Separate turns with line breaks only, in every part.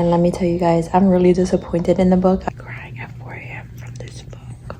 And let me tell you guys, I'm really disappointed in the book. I'm crying at 4 a.m. from this book.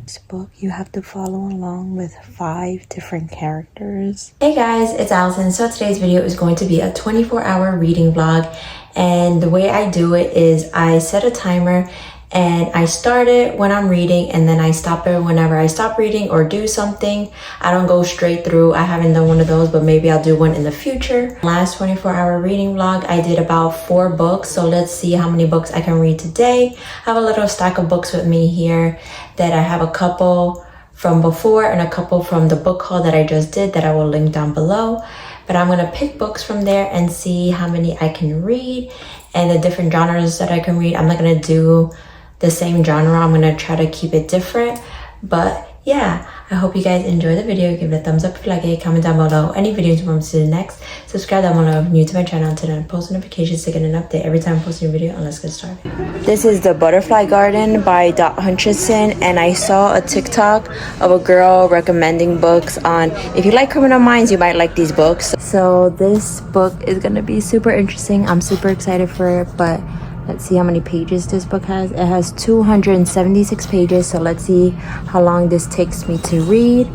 This book, you have to follow along with 5 different characters. Hey guys, it's Allison. So today's video is going to be a 24-hour reading vlog. And the way I do it is I set a timer and I start it when I'm reading, and then I stop it whenever I stop reading or do something. I don't go straight through. I haven't done one of those, but maybe I'll do one in the future. Last 24-hour reading vlog, I did about 4 books. So let's see how many books I can read today. I have a little stack of books with me here that I have a couple from before and a couple from the book haul that I just did that I will link down below. But I'm gonna pick books from there and see how many I can read and the different genres that I can read. I'm not gonna do the same genre. I'm gonna try to keep it different. But yeah, I hope you guys enjoy the video. Give it a thumbs up if you like it. Comment down below any videos you want me to do next. Subscribe down below if you're new to my channel, turn on post notifications to get an update every time I post a new video. And let's get started. This is The Butterfly Garden by Dot Hutchinson, and I saw a TikTok of a girl recommending books on, if you like Criminal Minds, you might like these books. So this book is gonna be super interesting. I'm super excited for it, but let's see how many pages this book has. It has 276 pages, so let's see how long this takes me to read.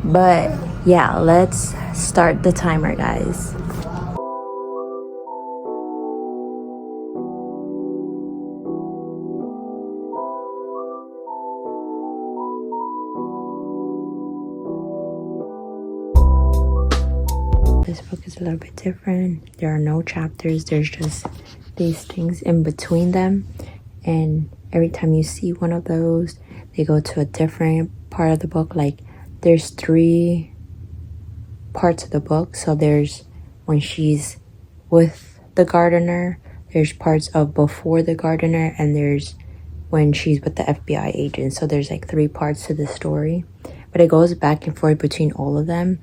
But yeah, let's start the timer, guys. This book is a little bit different. There are no chapters, there's just these things in between them, and every time you see one of those, they go to a different part of the book. Like there's 3 parts of the book. So there's when she's with the gardener, there's parts of before the gardener, and there's when she's with the FBI agent. So there's like 3 parts to the story, but it goes back and forth between all of them.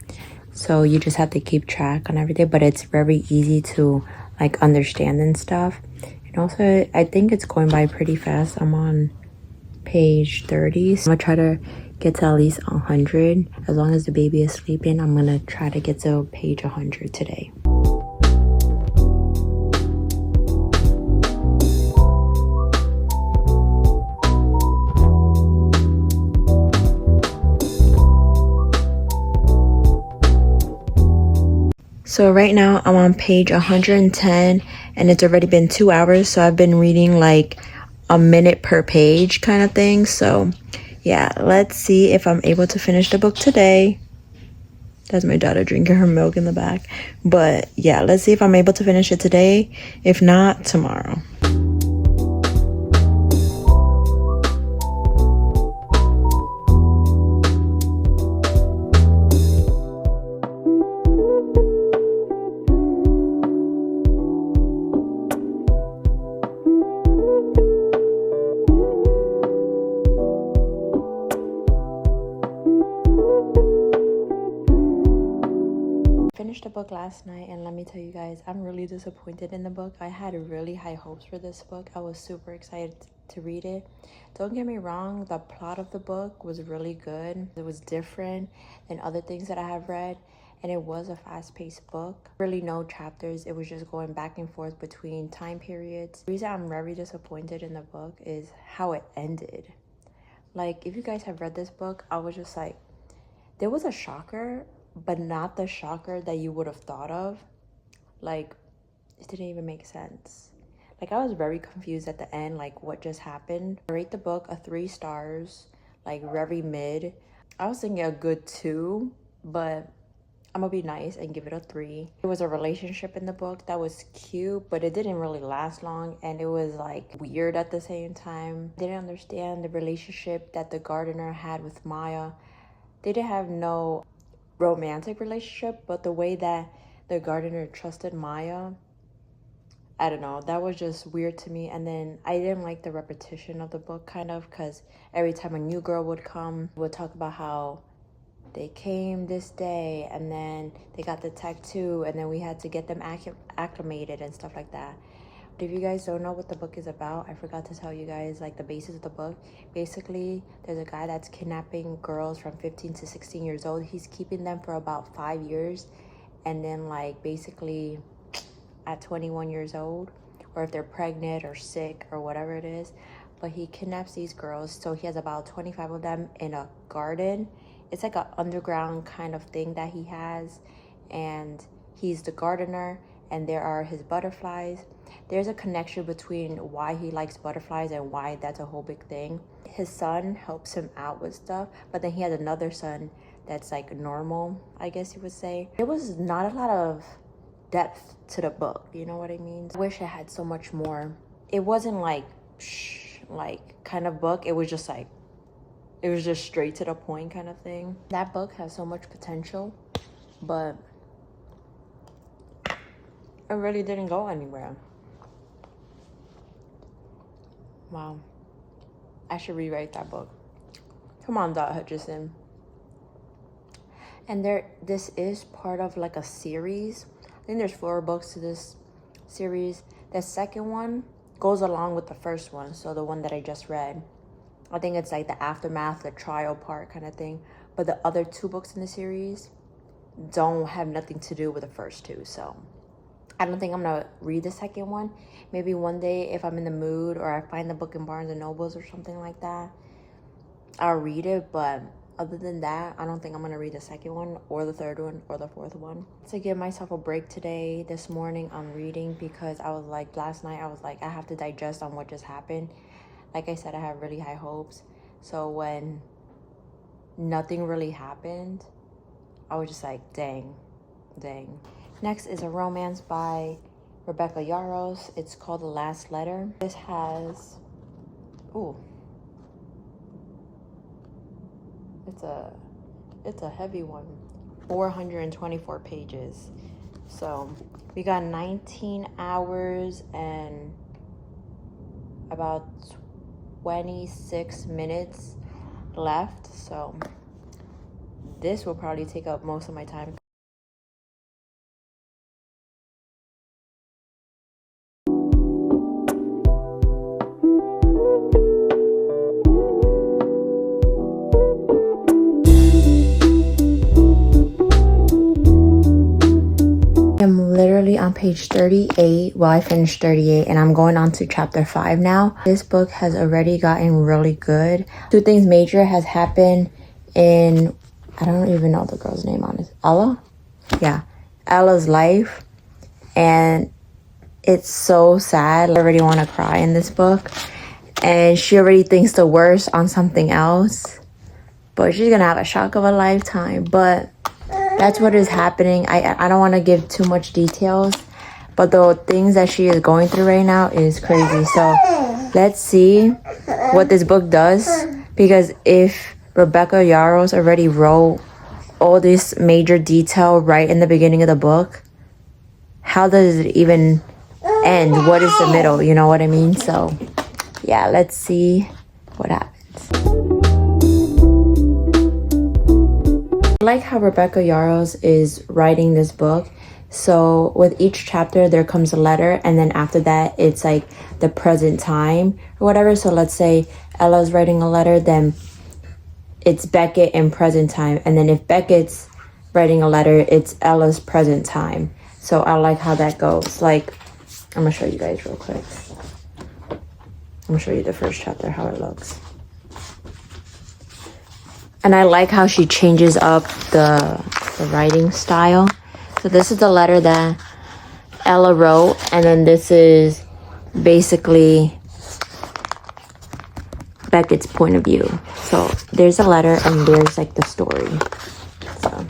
So you just have to keep track on everything, but it's very easy to like understand and stuff. And also I think it's going by pretty fast. I'm on page 30, so I'm gonna try to get to at least 100. As long as the baby is sleeping, I'm gonna try to get to page 100 today. So right now I'm on page 110 and it's already been 2 hours. So I've been reading like a minute per page kind of thing. So yeah, let's see if I'm able to finish the book today. That's my daughter drinking her milk in the back. But yeah, let's see if I'm able to finish it today. If not, tomorrow. Finished the book last night, and let me tell you guys, I'm really disappointed in the book. I had really high hopes for this book. I was super excited to read it. Don't get me wrong, the plot of the book was really good. It was different than other things that I have read, and it was a fast-paced book. Really no chapters. It was just going back and forth between time periods. The reason I'm very disappointed in the book is how it ended. Like, if you guys have read this book, I was just like, there was a shocker, but not the shocker that you would have thought of. Like, it didn't even make sense. Like, I was very confused at the end, like what just happened. I rate the book a 3 stars, like very mid. I was thinking a good 2, but I'm gonna be nice and give it a 3. There was a relationship in the book that was cute, but it didn't really last long, and it was like weird at the same time. Didn't understand the relationship that the gardener had with Maya. They didn't have no romantic relationship, but the way that the gardener trusted Maya, I don't know, that was just weird to me. And then I didn't like the repetition of the book, kind of, because every time a new girl would come, we'll talk about how they came this day and then they got the tattoo and then we had to get them acclimated and stuff like that. But if you guys don't know what the book is about, I forgot to tell you guys like the basis of the book. Basically, there's a guy that's kidnapping girls from 15 to 16 years old. He's keeping them for about 5 years, and then like basically at 21 years old, or if they're pregnant or sick or whatever it is. But he kidnaps these girls. So he has about 25 of them in a garden. It's like an underground kind of thing that he has. And he's the gardener, and there are his butterflies. There's a connection between why he likes butterflies and why that's a whole big thing. His son helps him out with stuff, but then he has another son that's like normal, I guess you would say. There was not a lot of depth to the book, you know what I mean? I wish it had so much more. It wasn't like kind of book. It was just like, it was just straight to the point kind of thing. That book has so much potential, but it really didn't go anywhere. Wow. I should rewrite that book. Come on, Dot Hutchison. And this is part of like a series. I think there's 4 books to this series. The second one goes along with the first one, so the one that I just read. I think it's like the aftermath, the trial part kind of thing. But the other 2 books in the series don't have nothing to do with the first 2, so I don't think I'm gonna read the second one. Maybe one day if I'm in the mood or I find the book in Barnes and Nobles or something like that, I'll read it. But other than that, I don't think I'm gonna read the second one or the third one or the fourth one. To give myself a break today, this morning I'm reading because I was like, last night I was like, I have to digest on what just happened. Like I said, I have really high hopes. So when nothing really happened, I was just like, dang. Next is a romance by Rebecca Yarros. It's called The Last Letter. This has, it's a heavy one. 424 pages. So we got 19 hours and about 26 minutes left. So this will probably take up most of my time. I'm literally on page 38. Well, I finished 38 and I'm going on to chapter 5 now. This book has already gotten really good. 2 things major has happened in, I don't even know the girl's name on it. Ella? Yeah. Ella's life. And it's so sad. I already want to cry in this book. And she already thinks the worst on something else. But she's going to have a shock of a lifetime. But that's what is happening. I don't want to give too much details, but the things that she is going through right now is crazy. So let's see what this book does, because if Rebecca Yarros already wrote all this major detail right in the beginning of the book, how does it even end? What is the middle? You know what I mean? So yeah, let's see what happens. I like how Rebecca Yarros is writing this book. So with each chapter there comes a letter, and then after that it's like the present time or whatever. So let's say Ella's writing a letter, then it's Beckett in present time, and then if Beckett's writing a letter, it's Ella's present time. So I like how that goes. Like, I'm gonna show you guys real quick. I'm gonna show you the first chapter, how it looks. And I like how she changes up the writing style. So this is the letter that Ella wrote, and then this is basically Beckett's point of view. So there's a letter and there's like the story. So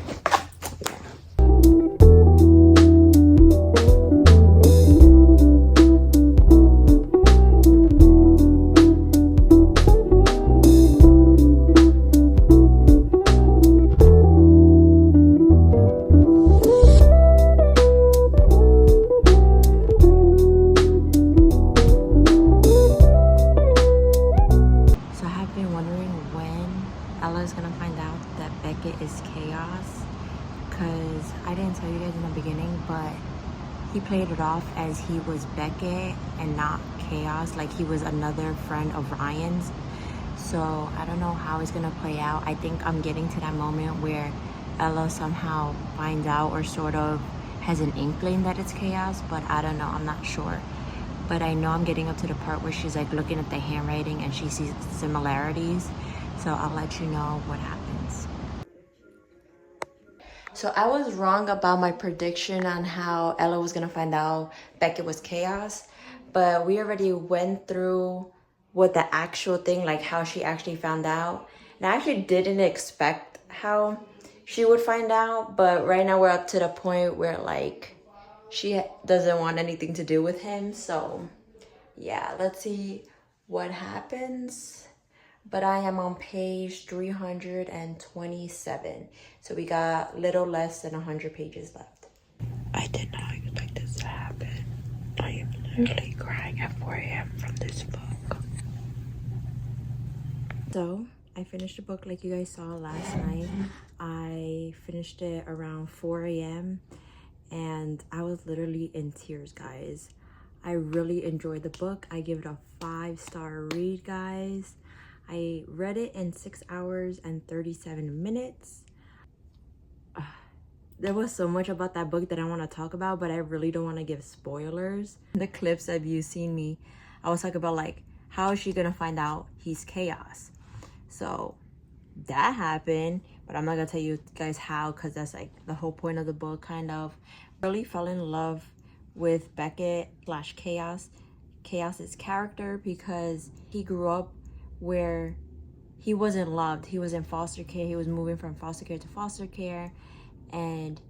he played it off as he was Beckett and not Chaos, like he was another friend of Ryan's. So I don't know how it's gonna play out. I think I'm getting to that moment where Ella somehow finds out or sort of has an inkling that it's Chaos, but I don't know, I'm not sure. but I know I'm getting up to the part where she's like looking at the handwriting and she sees similarities. So I'll let you know what happens. So I was wrong about my prediction on how Ella was gonna find out Beckett was chaos, but we already went through what the actual thing, like how she actually found out. And I actually didn't expect how she would find out, but right now we're up to the point where like she doesn't want anything to do with him. So yeah, let's see what happens. But I am on page 327. So we got little less than 100 pages left. I did not expect this to happen. I am literally crying at 4 a.m. from this book. So I finished the book like you guys saw last night. I finished it around 4 a.m. and I was literally in tears, guys. I really enjoyed the book. I give it a 5-star read, guys. I read it in 6 hours and 37 minutes. There was so much about that book that I want to talk about, but I really don't want to give spoilers. The clips of you seen me, I was talking about like, how is she going to find out he's chaos? So that happened, but I'm not going to tell you guys how, because that's like the whole point of the book, kind of. Really fell in love with Beckett / Chaos's character, because he grew up where he wasn't loved. He was in foster care. He was moving from foster care to foster care, and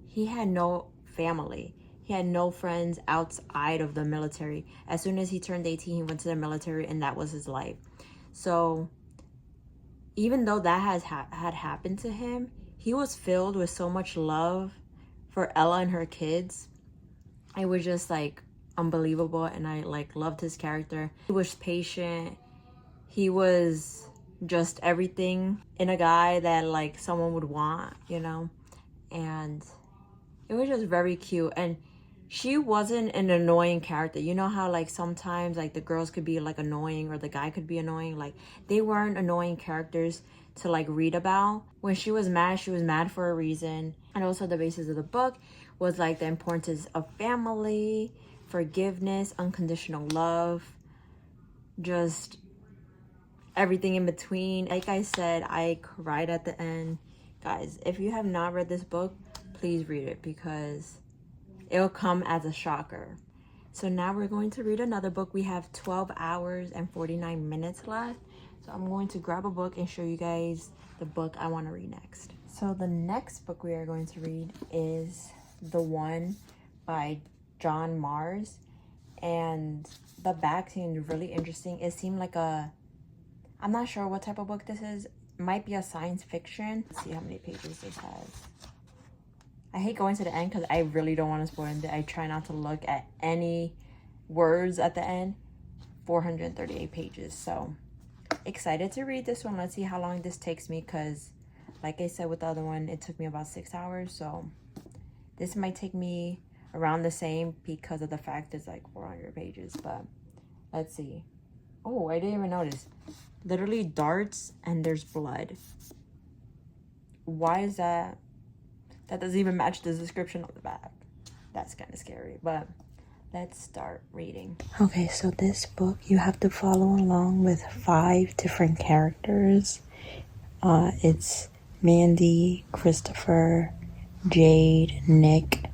he had no family. He had no friends outside of the military. As soon as he turned 18, he went to the military, and that was his life. So even though that had happened to him, he was filled with so much love for Ella and her kids. It was just like unbelievable, and I like loved his character. He was patient. He was just everything in a guy that like someone would want, you know? And it was just very cute. And she wasn't an annoying character. You know how like sometimes like the girls could be like annoying or the guy could be annoying? Like they weren't annoying characters to like read about. When she was mad for a reason. And also the basis of the book was like the importance of family, forgiveness, unconditional love, just everything in between. Like I said, I cried at the end. Guys, if you have not read this book, please read it, because it'll come as a shocker. So now we're going to read another book. We have 12 hours and 49 minutes left. So I'm going to grab a book and show you guys the book I want to read next. So the next book we are going to read is The One by John Mars. And the back seemed really interesting. It seemed like I'm not sure what type of book this is. It might be a science fiction. Let's see how many pages this has. I hate going to the end because I really don't want to spoil it. I try not to look at any words at the end. 438 pages. So excited to read this one. Let's see how long this takes me, because like I said with the other one, it took me about 6 hours. So this might take me around the same because of the fact it's like 400 pages. But let's see. Oh, I didn't even notice. Literally darts and there's blood. Why is that? That doesn't even match the description on the back. That's kind of scary, but let's start reading. Okay, so this book, you have to follow along with 5 different characters. It's Mandy, Christopher, Jade, Nick,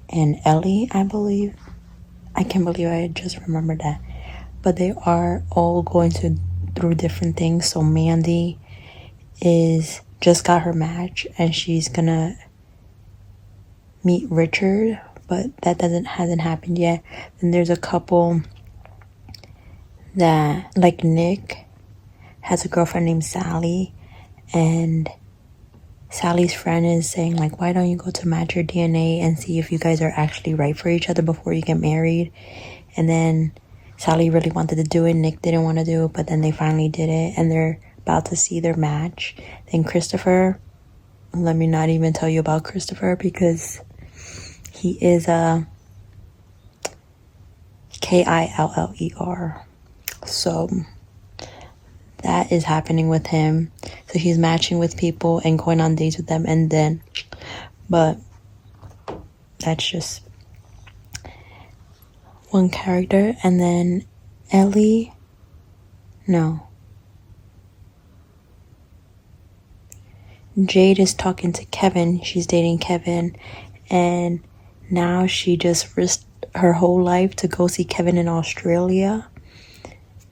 and Ellie, I believe. I can't believe I just remembered that. But they are all going through different things. So Mandy just got her match, and she's gonna meet Richard, but that hasn't happened yet. Then there's a couple that, like, Nick has a girlfriend named Sally, and Sally's friend is saying like, why don't you go to match your DNA and see if you guys are actually right for each other before you get married? And then Sally really wanted to do it. Nick didn't want to do it, but then they finally did it, and they're about to see their match. Then Christopher, let me not even tell you about Christopher, because he is a Killer. So that is happening with him. So he's matching with people and going on dates with them, and then, but that's just one character, and then Ellie, no, Jade is talking to Kevin. She's dating Kevin, and now she just risked her whole life to go see Kevin in Australia.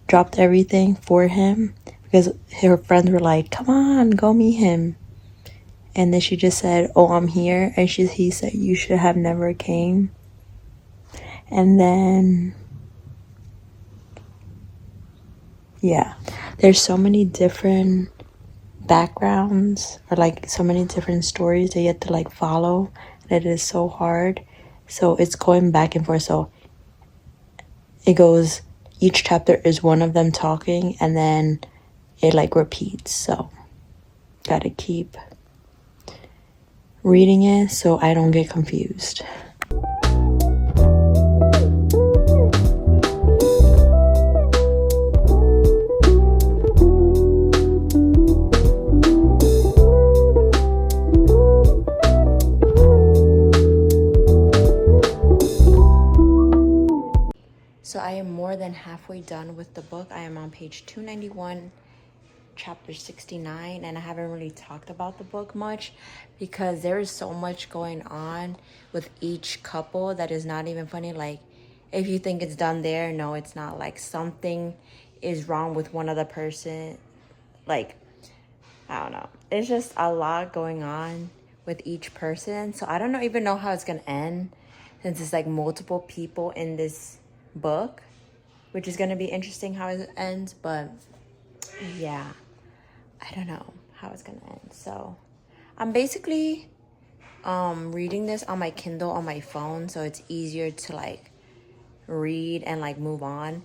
Dropped everything for him because her friends were like, come on, go meet him. And then she just said, oh, I'm here. And he said, you should have never came. And then, yeah, there's so many different backgrounds, or like so many different stories that you have to like follow, that it is so hard. So it's going back and forth. So it goes, each chapter is one of them talking, and then it like repeats. So gotta keep reading it so I don't get confused. So I am more than halfway done with the book. I am on page 291, chapter 69, and I haven't really talked about the book much because there is so much going on with each couple that is not even funny. Like, if you think it's done there, no, it's not. Like, something is wrong with one other person. Like, I don't know. It's just a lot going on with each person. So I don't even know how it's gonna end, since it's like multiple people in this book, which is gonna be interesting how it ends. But yeah, I don't know how it's gonna end. So I'm basically reading this on my Kindle on my phone, so it's easier to like read and like move on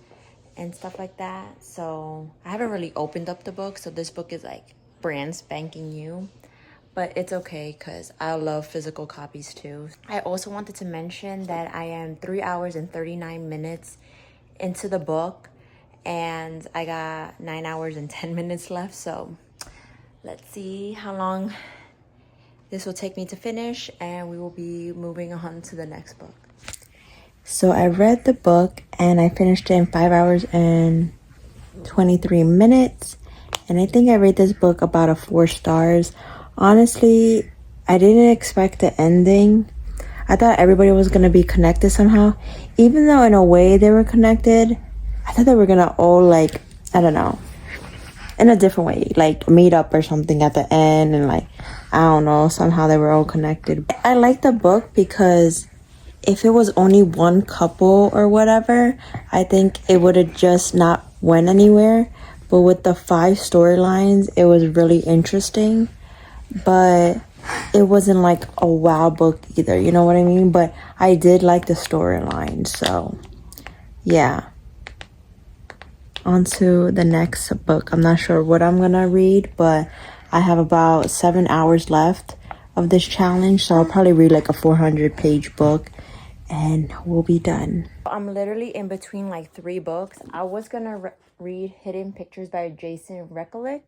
and stuff like that. So I haven't really opened up the book, so this book is like brand spanking new, but it's okay because I love physical copies too. I also wanted to mention that I am 3 hours and 39 minutes into the book, and I got 9 hours and 10 minutes left. So let's see how long this will take me to finish, and we will be moving on to the next book. So I read the book and I finished it in 5 hours and 23 minutes. And I think I rate this book about a 4 stars. Honestly, I didn't expect the ending. I thought everybody was going to be connected somehow. Even though in a way they were connected, I thought they were going to all like, I don't know, in a different way, like meet up or something at the end, and like, I don't know, somehow they were all connected. I like the book because if it was only one couple or whatever, I think it would have just not went anywhere. But with the 5 storylines, it was really interesting. But it wasn't like a wow book either, you know what I mean? But I did like the storyline, so yeah. On to the next book. I'm not sure what I'm gonna read, but I have about 7 hours left of this challenge, so I'll probably read like a 400-page book and we'll be done. I'm literally in between like 3 books. I was gonna read Hidden Pictures by Jason Rekulic,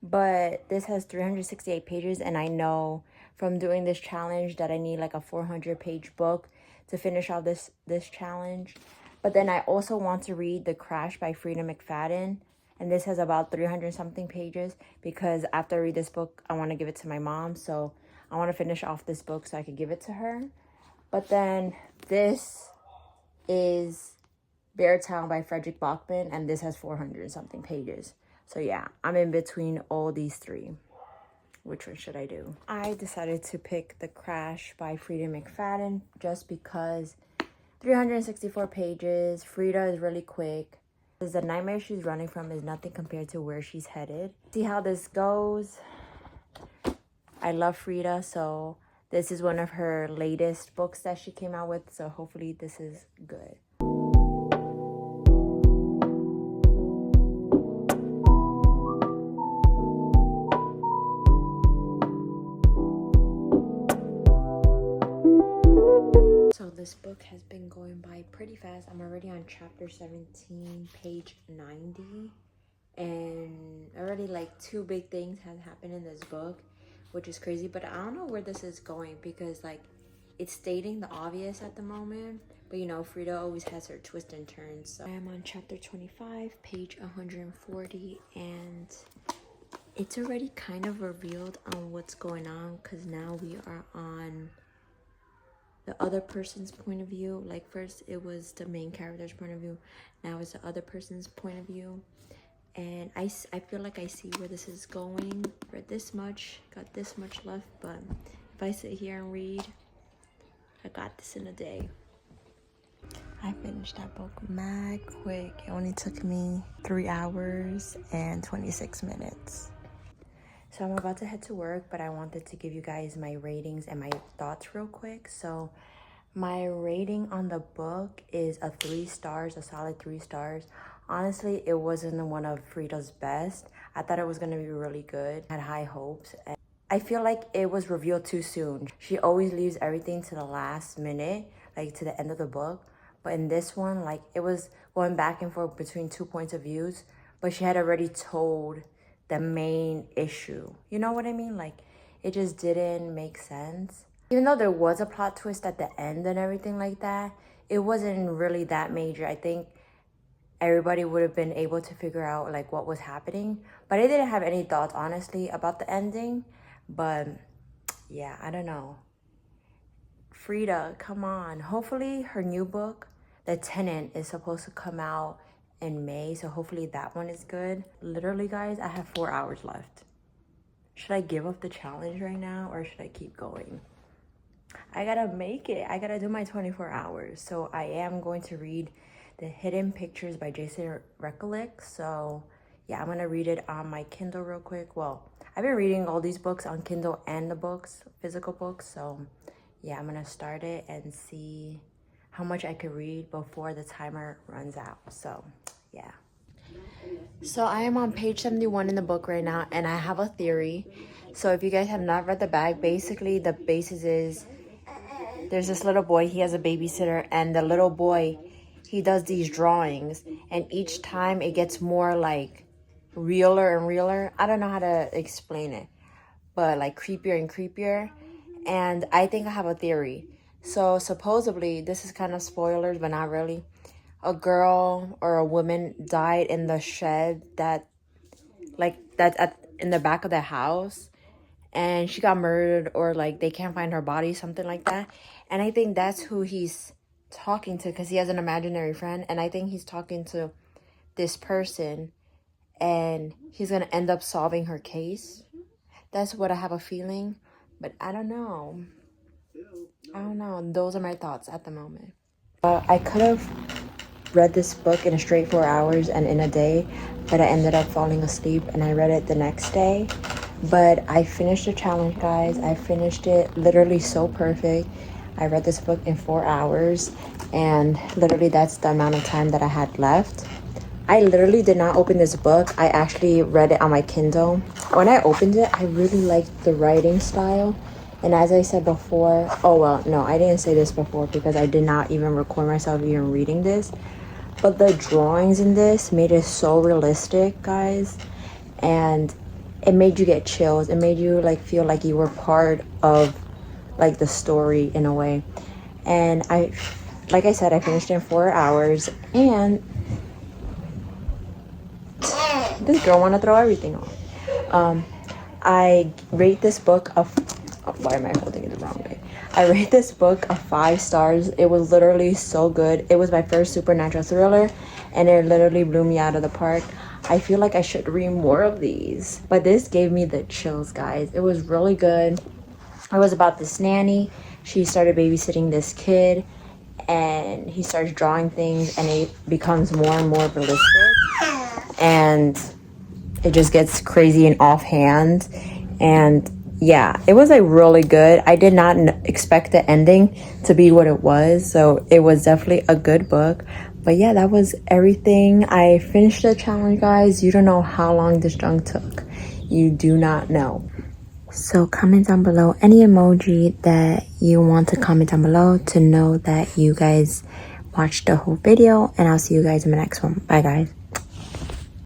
but this has 368 pages, and I know from doing this challenge that I need like a 400-page book to finish out this challenge. But then I also want to read The Crash by Frida McFadden, and this has about 300 something pages, because after I read this book, I want to give it to my mom. So I want to finish off this book so I could give it to her. But then this is Beartown by Frederick Bachman, and this has 400 something pages. So yeah, I'm in between all these 3. Which one should I do? I decided to pick The Crash by Frida McFadden just because 364 pages. Frida is really quick. The nightmare she's running from is nothing compared to where she's headed. See how this goes. I love Frida, so this is one of her latest books that she came out with, so hopefully this is good. So this book has been going by pretty fast. I'm already on chapter 17, page 90. And already like 2 big things have happened in this book, which is crazy. But I don't know where this is going, because like it's stating the obvious at the moment, But you know, Frida always has her twists and turns. So I am on chapter 25, page 140, and it's already kind of revealed on what's going on, because now we are on the other person's point of view. Like first it was the main character's point of view, now it's the other person's point of view. And I feel like I see where this is going. Read this much, got this much left, but if I sit here and read, I got this in a day. I finished that book mad quick. It only took me 3 hours and 26 minutes. So I'm about to head to work, but I wanted to give you guys my ratings and my thoughts real quick. So my rating on the book is a 3 stars, a solid 3 stars. Honestly, it wasn't one of Frida's best. I thought it was going to be really good. I had high hopes. And I feel like it was revealed too soon. She always leaves everything to the last minute, like to the end of the book. But in this one, like it was going back and forth between 2 points of views, but she had already told the main issue. You know what I mean? Like it just didn't make sense. Even though there was a plot twist at the end and everything like that, it wasn't really that major. I think everybody would have been able to figure out like what was happening. But I didn't have any thoughts, honestly, about the ending. But yeah, I don't know. Frida, come on. Hopefully her new book, The Tenant, is supposed to come out in May. So hopefully that one is good. Literally, guys, I have 4 hours left. Should I give up the challenge right now or should I keep going? I gotta make it. I gotta do my 24 hours. So I am going to read The Hidden Pictures by Jason Recollick. So yeah, I'm gonna read it on my Kindle real quick. Well, I've been reading all these books on Kindle and the books, physical books. So yeah, I'm gonna start it and see how much I could read before the timer runs out. So yeah. So I am on page 71 in the book right now, and I have a theory. So if you guys have not read the back, basically the basis is there's this little boy, he has a babysitter, and the little boy, he does these drawings, and each time it gets more like realer and realer. I don't know how to explain it, but like creepier and creepier. And I think I have a theory. So supposedly, this is kind of spoilers, but not really. A girl or a woman died in the shed that's in the back of the house, and she got murdered, or like they can't find her body, something like that. And I think that's who he's talking to, because he has an imaginary friend, and I think he's talking to this person, and he's gonna end up solving her case. That's what I have a feeling, but I don't know. Those are my thoughts at the moment. I could have read this book in a straight 4 hours and in a day, but I ended up falling asleep and I read it the next day. But I finished the challenge, guys. I finished it literally so perfect. I read this book in 4 hours, and literally that's the amount of time that I had left. I literally did not open this book. I actually read it on my Kindle. When I opened it, I really liked the writing style. And as I said before, I didn't say this before because I did not even record myself even reading this. But the drawings in this made it so realistic, guys. And it made you get chills. It made you like feel like you were part of like the story in a way. And like I said, I finished in 4 hours. And this girl want to throw everything off. I rate this book why am I holding it the wrong way? I rate this book a 5 stars. It was literally so good. It was my first supernatural thriller, and it literally blew me out of the park. I feel like I should read more of these, but this gave me the chills, guys. It was really good. It was about this nanny. She started babysitting this kid, and he starts drawing things, and it becomes more and more realistic, and it just gets crazy and offhand. And yeah, it was like really good. I did not expect the ending to be what it was, so it was definitely a good book. But yeah, that was everything. I finished the challenge, guys. You don't know how long this junk took. You do not know. So comment down below any emoji that you want to comment down below to know that you guys watched the whole video, and I'll see you guys in the next one. Bye, guys.